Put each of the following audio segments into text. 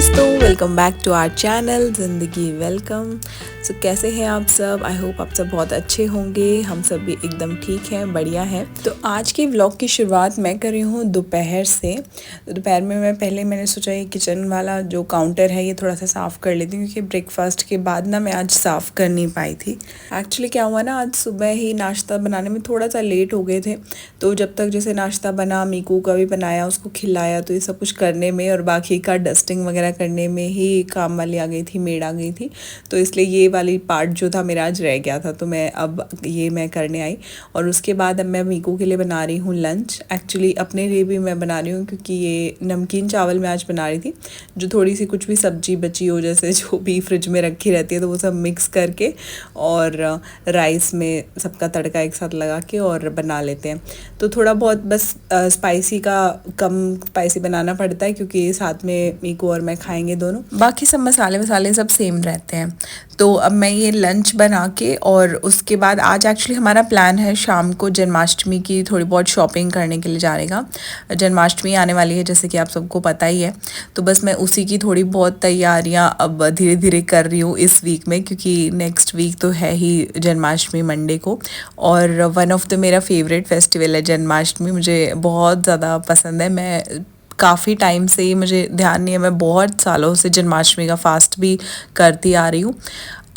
दोस्तों, welcome back to our channel Zindagi welcome. So कैसे हैं आप सब? आई होप आप सब बहुत अच्छे होंगे। हम सब भी एकदम ठीक हैं, बढ़िया हैं। तो आज के व्लॉग की शुरुआत मैं कर रही हूँ दोपहर से। तो दोपहर में मैंने सोचा ये किचन वाला जो काउंटर है ये थोड़ा सा साफ़ कर लेती हूँ, क्योंकि ब्रेकफास्ट के बाद ना मैं आज साफ़ कर नहीं पाई थी। एक्चुअली क्या हुआ ना, आज सुबह ही नाश्ता बनाने में थोड़ा सा लेट हो गए थे। तो जब तक जैसे नाश्ता बना, मीकू का भी बनाया, उसको खिलाया, तो ये सब कुछ करने में और बाकी का डस्टिंग वगैरह करने में ही काम वाली आ गई थी, मेड आ गई थी। तो इसलिए ये वाली पार्ट जो था मेरा आज रह गया था, तो मैं करने आई। और उसके बाद अब मैं मीकू के लिए बना रही हूँ लंच। एक्चुअली अपने लिए भी मैं बना रही हूँ, क्योंकि ये नमकीन चावल मैं आज बना रही थी। जो थोड़ी सी कुछ भी सब्जी बची हो, जैसे जो भी फ्रिज में रखी रहती है, तो वो सब मिक्स करके और राइस में सबका तड़का एक साथ लगा के और बना लेते हैं। तो थोड़ा बहुत बस स्पाइसी का कम स्पाइसी बनाना पड़ता है, क्योंकि साथ में मीकू और मैं खाएंगे दोनों। बाकी सब मसाले वसाले सब सेम रहते हैं। तो अब मैं ये लंच बना के और उसके बाद आज एक्चुअली हमारा प्लान है शाम को जन्माष्टमी की थोड़ी बहुत शॉपिंग करने के लिए जाने का। जन्माष्टमी आने वाली है, जैसे कि आप सबको पता ही है। तो बस मैं उसी की थोड़ी बहुत तैयारियां अब धीरे धीरे कर रही हूँ इस वीक में, क्योंकि नेक्स्ट वीक तो है ही जन्माष्टमी मंडे को। और वन ऑफ द मेरा फेवरेट फेस्टिवल है जन्माष्टमी, मुझे बहुत ज़्यादा पसंद है। मैं काफ़ी टाइम से ही, मुझे ध्यान नहीं है, मैं बहुत सालों से जन्माष्टमी का फास्ट भी करती आ रही हूँ।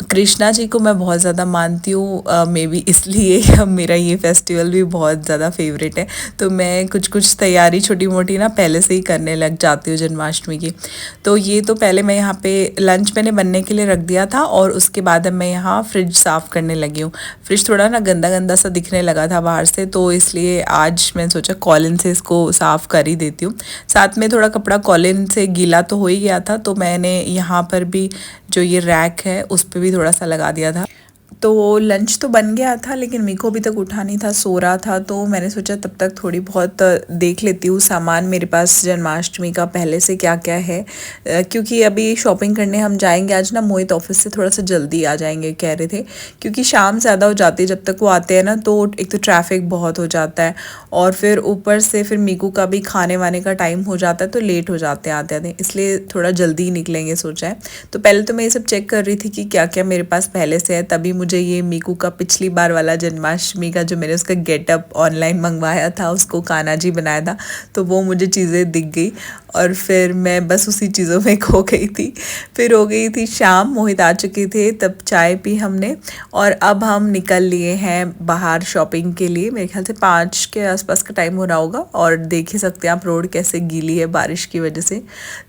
कृष्णा जी को मैं बहुत ज़्यादा मानती हूँ, मे बी इसलिए मेरा ये फेस्टिवल भी बहुत ज़्यादा फेवरेट है। तो मैं कुछ तैयारी छोटी मोटी ना पहले से ही करने लग जाती हूँ जन्माष्टमी की। तो ये तो पहले मैं यहाँ पे लंच मैंने बनने के लिए रख दिया था, और उसके बाद अब मैं यहाँ फ्रिज साफ़ करने लगी हूँ। फ्रिज थोड़ा ना गंदा गंदा सा दिखने लगा था बाहर से, तो इसलिए आज मैंने सोचा कॉलिन से इसको साफ़ कर ही देती हूँ। साथ में थोड़ा कपड़ा कॉलिन से गीला तो हो ही गया था, तो मैंने यहाँ पर भी जो ये रैक है उस पर भी थोड़ा सा लगा दिया था। तो लंच तो बन गया था, लेकिन मीको अभी तक उठा नहीं था, सो रहा था। तो मैंने सोचा तब तक थोड़ी बहुत देख लेती हूँ सामान मेरे पास जन्माष्टमी का पहले से क्या क्या है, क्योंकि अभी शॉपिंग करने हम जाएंगे आज ना। मोहित ऑफिस से थोड़ा सा जल्दी आ जाएंगे कह रहे थे, क्योंकि शाम ज़्यादा हो जाती है। जब तक वो आते हैं ना, तो एक तो ट्रैफिक बहुत हो जाता है, और फिर ऊपर से फिर मीकू का भी खाने वाने का टाइम हो जाता है, तो लेट हो जाते हैं आते आते, इसलिए थोड़ा जल्दी ही निकलेंगे सोचा है। तो पहले तो मैं ये सब चेक कर रही थी कि क्या क्या मेरे पास पहले से है। तभी मुझे ये मीकू का पिछली बार वाला जन्माष्टमी का जो मैंने उसका गेटअप ऑनलाइन मंगवाया था, उसको कान्हा जी बनाया था, तो वो मुझे चीज़ें दिख गई, और फिर मैं बस उसी चीज़ों में खो गई थी। फिर हो गई थी शाम, मोहित आ चुके थे, तब चाय पी हमने, और अब हम निकल लिए हैं बाहर शॉपिंग के लिए। मेरे ख्याल से 5 के आसपास का टाइम हो रहा होगा, और देख ही सकते हैं आप रोड कैसे गीली है बारिश की वजह से।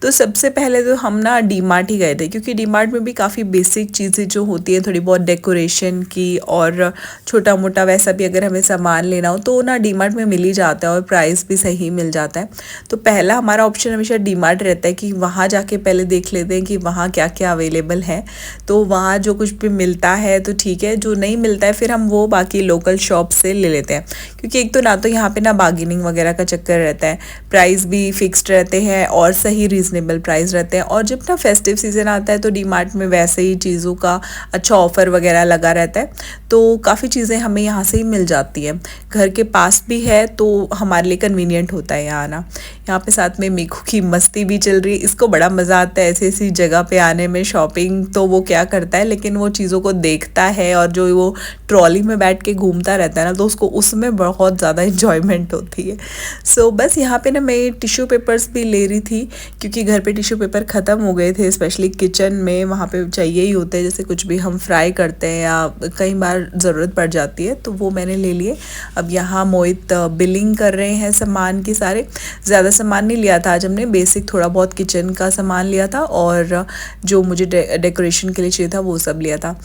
तो सबसे पहले तो हम ना डी मार्ट ही गए थे, क्योंकि डी मार्ट में भी काफ़ी बेसिक चीज़ें जो होती हैं, थोड़ी बहुत डेकोरेशन की और छोटा मोटा वैसा भी अगर हमें सामान लेना हो तो ना डी मार्ट में मिल ही जाता है, और प्राइस भी सही मिल जाता है। तो पहला हमारा ऑप्शन हमेशा डी मार्ट रहता है कि वहाँ जाके पहले देख लेते हैं कि वहाँ क्या क्या अवेलेबल है। तो वहाँ जो कुछ भी मिलता है तो ठीक है, जो नहीं मिलता है फिर हम वो बाकी लोकल शॉप से ले लेते हैं, क्योंकि एक तो ना तो यहाँ पे ना बार्गेनिंग वगैरह का चक्कर रहता है, प्राइस भी फिक्स्ड रहते हैं और सही रीज़नेबल प्राइस रहते हैं। और जब ना फेस्टिव सीज़न आता है तो डी मार्ट में वैसे ही चीज़ों का अच्छा ऑफ़र वगैरह लगा रहता है, तो काफ़ी चीज़ें हमें यहाँ से ही मिल जाती है। घर के पास भी है, तो हमारे लिए कन्वीनियंट होता है यहाँ आना। यहाँ पे साथ में मीकू की मस्ती भी चल रही है, इसको बड़ा मज़ा आता है ऐसी ऐसी जगह पे आने में। शॉपिंग तो वो क्या करता है, लेकिन वो चीज़ों को देखता है, और जो वो ट्रॉली में बैठ के घूमता रहता है ना, तो उसको उसमें बहुत ज़्यादा इन्जॉयमेंट होती है। सो बस यहाँ पे ना मैं टिश्यू पेपर्स भी ले रही थी, क्योंकि घर पे टिश्यू पेपर ख़त्म हो गए थे, स्पेशली किचन में वहाँ पे चाहिए ही होते हैं, जैसे कुछ भी हम फ्राई करते हैं या कई बार ज़रूरत पड़ जाती है, तो वो मैंने ले लिए। अब यहाँ मोहित बिलिंग कर रहे हैं सामान की सारे। ज़्यादा सामान नहीं लिया था आज हमने, बेसिक थोड़ा बहुत किचन का सामान लिया था, और जो मुझे डेकोरेशन के लिए चाहिए था वो सब लिया था।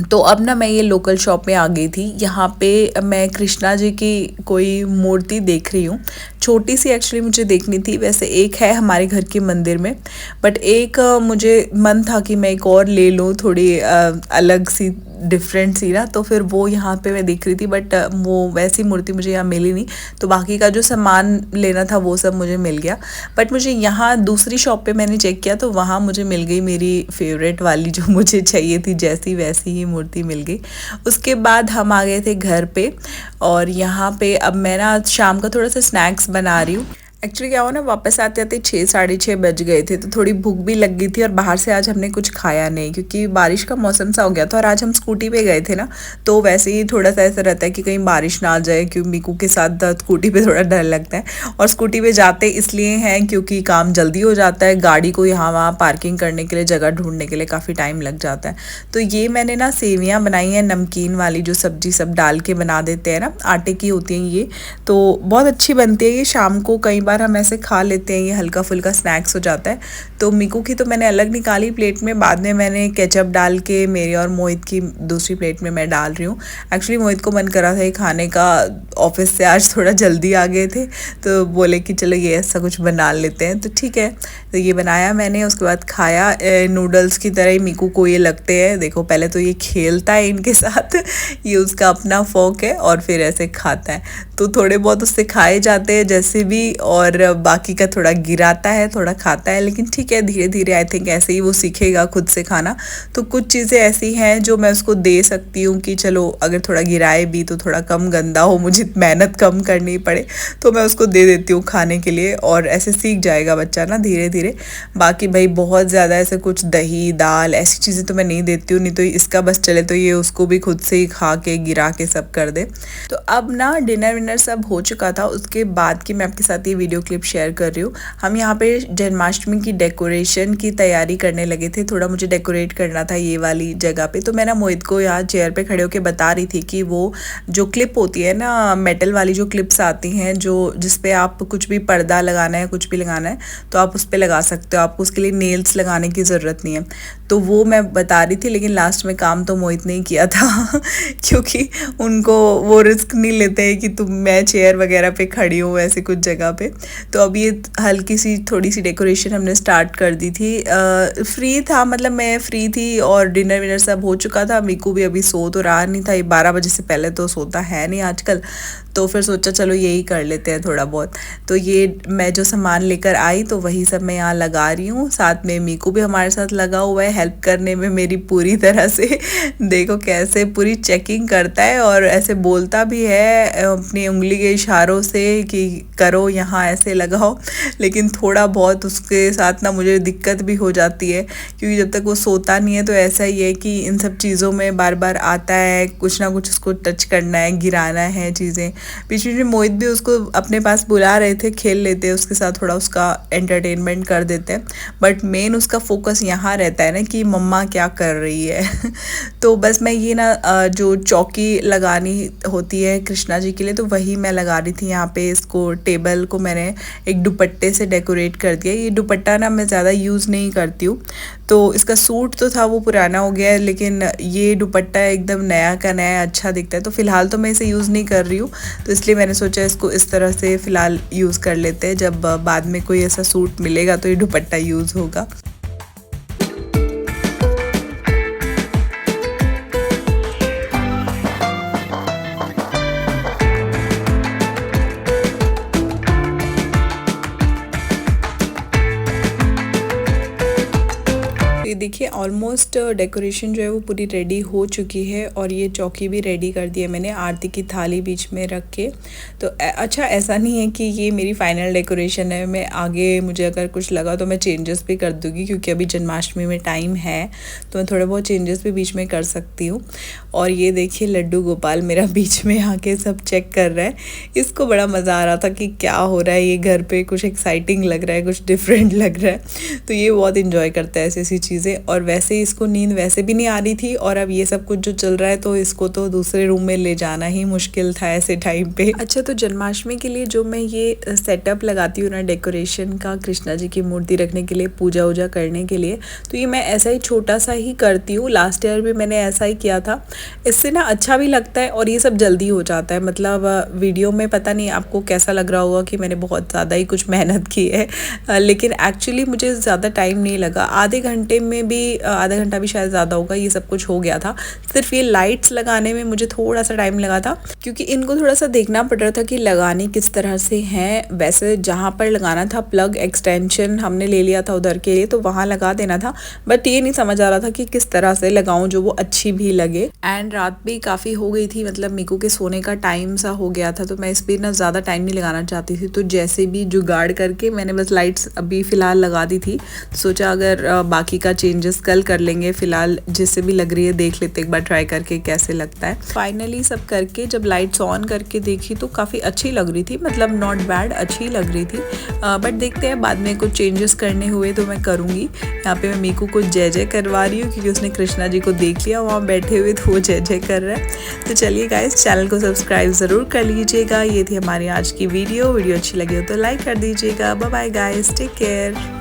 तो अब ना मैं ये लोकल शॉप में आ गई थी। यहाँ पे मैं कृष्णा जी की कोई मूर्ति देख रही हूँ, छोटी सी एक्चुअली मुझे देखनी थी। वैसे एक है हमारे घर के मंदिर में, बट एक मुझे मन था कि मैं एक और ले लूँ, थोड़ी अलग सी डिफरेंट सी ना। तो फिर वो यहाँ पे मैं देख रही थी, बट वो वैसी मूर्ति मुझे यहाँ मिली नहीं। तो बाकी का जो सामान लेना था वो सब मुझे मिल गया, बट मुझे यहाँ दूसरी शॉप पे मैंने चेक किया, तो वहाँ मुझे मिल गई मेरी फेवरेट वाली जो मुझे चाहिए थी, जैसी वैसी ही मूर्ति मिल गई। उसके बाद हम आ गए थे घर पे, और यहाँ पे अब मैं ना शाम का थोड़ा सा स्नैक्स बना रही हूँ। एक्चुअली क्या हुआ ना, वापस आते आते 6 साढ़े 6 बज गए थे, तो थोड़ी भूख भी लग गई थी और बाहर से आज हमने कुछ खाया नहीं क्योंकि बारिश का मौसम सा हो गया था। और आज हम स्कूटी पे गए थे ना, तो वैसे ही थोड़ा सा ऐसा रहता है कि कहीं बारिश ना आ जाए, क्योंकि मीकू के साथ स्कूटी पे थोड़ा डर लगता है। और स्कूटी पे जाते इसलिए हैं क्योंकि काम जल्दी हो जाता है, गाड़ी को यहाँ वहाँ पार्किंग करने के लिए जगह ढूंढने के लिए काफ़ी टाइम लग जाता है। तो ये मैंने ना सेवियाँ बनाई हैं, नमकीन वाली, जो सब्जी सब डाल के बना देते हैं ना, आटे की होती हैं ये, तो बहुत अच्छी बनती है। ये शाम को कई बार हम ऐसे खा लेते हैं, ये हल्का फुल्का स्नैक्स हो जाता है। तो मीकू की तो मैंने अलग निकाली प्लेट में, बाद में मैंने केचप डाल के मेरी और मोहित की दूसरी प्लेट में मैं डाल रही हूँ। एक्चुअली मोहित को मन करा था ये खाने का, ऑफिस से आज थोड़ा जल्दी आ गए थे, तो बोले कि चलो ये ऐसा कुछ बना लेते हैं, तो ठीक है। तो ये बनाया मैंने, उसके बाद खाया। नूडल्स की तरह ही मीकू को ये लगते हैं। देखो पहले तो ये खेलता है इनके साथ, ये उसका अपना फोक है, और फिर ऐसे खाता है। तो थोड़े बहुत उससे खाए जाते हैं जैसे भी, और बाकी का थोड़ा गिराता है, थोड़ा खाता है। लेकिन ठीक है, धीरे धीरे आई थिंक ऐसे ही वो सीखेगा खुद से खाना। तो कुछ चीज़ें ऐसी हैं जो मैं उसको दे सकती हूँ कि चलो अगर थोड़ा गिराए भी तो थोड़ा कम गंदा हो, मुझे मेहनत कम करनी पड़े, तो मैं उसको दे देती हूँ खाने के लिए, और ऐसे सीख जाएगा बच्चा ना धीरे धीरे। बाकी भाई बहुत ज़्यादा ऐसे कुछ दही दाल ऐसी चीज़ें तो मैं नहीं देती हूँ, नहीं तो इसका बस चले तो ये उसको भी खुद से ही खा के गिरा के सब कर दे। तो अब ना डिनर सब हो चुका था, उसके बाद की मैं आपके साथ ये वीडियो क्लिप शेयर कर रही हूँ। हम यहाँ पे जन्माष्टमी की डेकोरेशन की तैयारी करने लगे थे, थोड़ा मुझे डेकोरेट करना था ये वाली जगह पे। तो मैं ना मोहित को यहाँ चेयर पे खड़े होकर बता रही थी कि वो जो क्लिप होती है ना, मेटल वाली जो क्लिप्स आती हैं, जो जिसपे आप कुछ भी पर्दा लगाना है, कुछ भी लगाना है, तो आप उस पर लगा सकते हो, आपको उसके लिए नेल्स लगाने की ज़रूरत नहीं है। तो वो मैं बता रही थी, लेकिन लास्ट में काम तो मोहित ने ही किया था क्योंकि उनको वो रिस्क नहीं लेते हैं कि मैं चेयर वगैरह पे खड़ी हूँ ऐसे कुछ जगह पे। तो अब ये हल्की सी थोड़ी सी डेकोरेशन हमने स्टार्ट कर दी थी। फ्री था, मतलब मैं फ्री थी, और डिनर विनर सब हो चुका था। मीकू भी अभी सो तो रहा नहीं था, ये 12 बजे से पहले तो सोता है नहीं आजकल, तो फिर सोचा चलो यही कर लेते हैं थोड़ा बहुत। तो ये मैं जो सामान लेकर आई तो वही सब मैं यहाँ लगा रही हूँ, साथ में मीकू भी हमारे साथ लगा हुआ है हेल्प करने में मेरी पूरी तरह से। देखो कैसे पूरी चेकिंग करता है, और ऐसे बोलता भी है अपनी उंगली के इशारों से कि करो यहाँ ऐसे लगाओ। लेकिन थोड़ा बहुत उसके साथ ना मुझे दिक्कत भी हो जाती है, क्योंकि जब तक वो सोता नहीं है तो ऐसा ही है कि इन सब चीज़ों में बार बार आता है, कुछ ना कुछ उसको टच करना है, गिराना है चीज़ें। बीच बीच में मोहित भी उसको अपने पास बुला रहे थे, खेल लेते हैं उसके साथ, थोड़ा उसका एंटरटेनमेंट कर देते हैं। बट मेन उसका फोकस यहाँ रहता है ना कि मम्मा क्या कर रही है। तो बस मैं ये ना जो चौकी लगानी होती है कृष्णा जी के लिए, तो वही मैं लगा रही थी यहाँ पे। इसको टेबल को मैंने एक दुपट्टे से डेकोरेट कर दिया। ये दुपट्टा ना मैं ज़्यादा यूज़ नहीं करती हूँ, तो इसका सूट तो था वो पुराना हो गया है, लेकिन ये दुपट्टा एकदम नया का नया अच्छा दिखता है। तो फिलहाल तो मैं इसे यूज़ नहीं कर रही हूँ, तो इसलिए मैंने सोचा इसको इस तरह से फ़िलहाल यूज़ कर लेते हैं, जब बाद में कोई ऐसा सूट मिलेगा तो ये दुपट्टा यूज़ होगा। ये देखिए ऑलमोस्ट डेकोरेशन जो है वो पूरी रेडी हो चुकी है, और ये चौकी भी रेडी कर दी है मैंने, आरती की थाली बीच में रख के। तो अच्छा ऐसा नहीं है कि ये मेरी फाइनल डेकोरेशन है, मैं आगे मुझे अगर कुछ लगा तो मैं चेंजेस भी कर दूँगी, क्योंकि अभी जन्माष्टमी में टाइम है, तो मैं थोड़े बहुत चेंजेस भी बीच में कर सकती हूँ। और ये देखिए लड्डू गोपाल मेरा बीच में आके सब चेक कर रहा है, इसको बड़ा मज़ा आ रहा था कि क्या हो रहा है ये घर पे, कुछ एक्साइटिंग लग रहा है, कुछ डिफरेंट लग रहा है। तो ये बहुत इंजॉय करता है ऐसी ऐसी चीज़ें। और वैसे ही इसको नींद वैसे भी नहीं आ रही थी, और अब ये सब कुछ जो चल रहा है तो इसको तो दूसरे रूम में ले जाना ही मुश्किल था ऐसे टाइम पे। अच्छा, तो जन्माष्टमी के लिए जो मैं ये सेटअप लगाती हूँ ना डेकोरेशन का, कृष्णा जी की मूर्ति रखने के लिए, पूजा वूजा करने के लिए, तो ये मैं ऐसा ही छोटा सा ही करती हूँ। लास्ट ईयर भी मैंने ऐसा ही किया था। इससे ना अच्छा भी लगता है, और ये सब जल्दी हो जाता है। मतलब वीडियो में पता नहीं आपको कैसा लग रहा होगा कि मैंने बहुत ज़्यादा ही कुछ मेहनत की है, लेकिन एक्चुअली मुझे ज़्यादा टाइम नहीं लगा। आधे घंटे में भी आधा घंटा भी शायद ज़्यादा होगा ये सब कुछ हो गया था। सिर्फ ये लाइट्स लगाने में मुझे थोड़ा सा टाइम लगा था, क्योंकि इनको थोड़ा सा देखना पड़ रहा था कि लगाने किस तरह से हैं। वैसे जहाँ पर लगाना था प्लग एक्सटेंशन हमने ले लिया था उधर के लिए, तो वहाँ लगा देना था, बट ये नहीं समझ आ रहा था कि किस तरह से लगाऊं जो वो अच्छी भी लगे। एंड रात भी काफ़ी हो गई थी, मतलब मीकू के सोने का टाइम सा हो गया था, तो मैं इस पर ना ज़्यादा टाइम नहीं लगाना चाहती थी। तो जैसे भी जुगाड़ करके मैंने बस लाइट्स अभी फ़िलहाल लगा दी थी। सोचा अगर बाकी का चेंजेस कल कर लेंगे, फ़िलहाल जिससे भी लग रही है देख लेते एक बार ट्राई करके कैसे लगता है। फाइनली सब करके जब लाइट्स ऑन करके देखी तो काफ़ी अच्छी लग रही थी, मतलब नॉट बैड, अच्छी लग रही थी। बट देखते हैं बाद में कुछ चेंजेस करने हुए तो मैं करूँगी। यहाँ पे मैं मीकू को जय जय करवा रही हूँ, क्योंकि उसने कृष्णा जी को देख लिया वहाँ बैठे हुए, तो वो जय जय कर रहा है। तो चलिए गाइस, चैनल को सब्सक्राइब ज़रूर कर लीजिएगा। ये थी हमारी आज की वीडियो अच्छी लगी हो तो लाइक कर दीजिएगा। Bye bye guys, take care.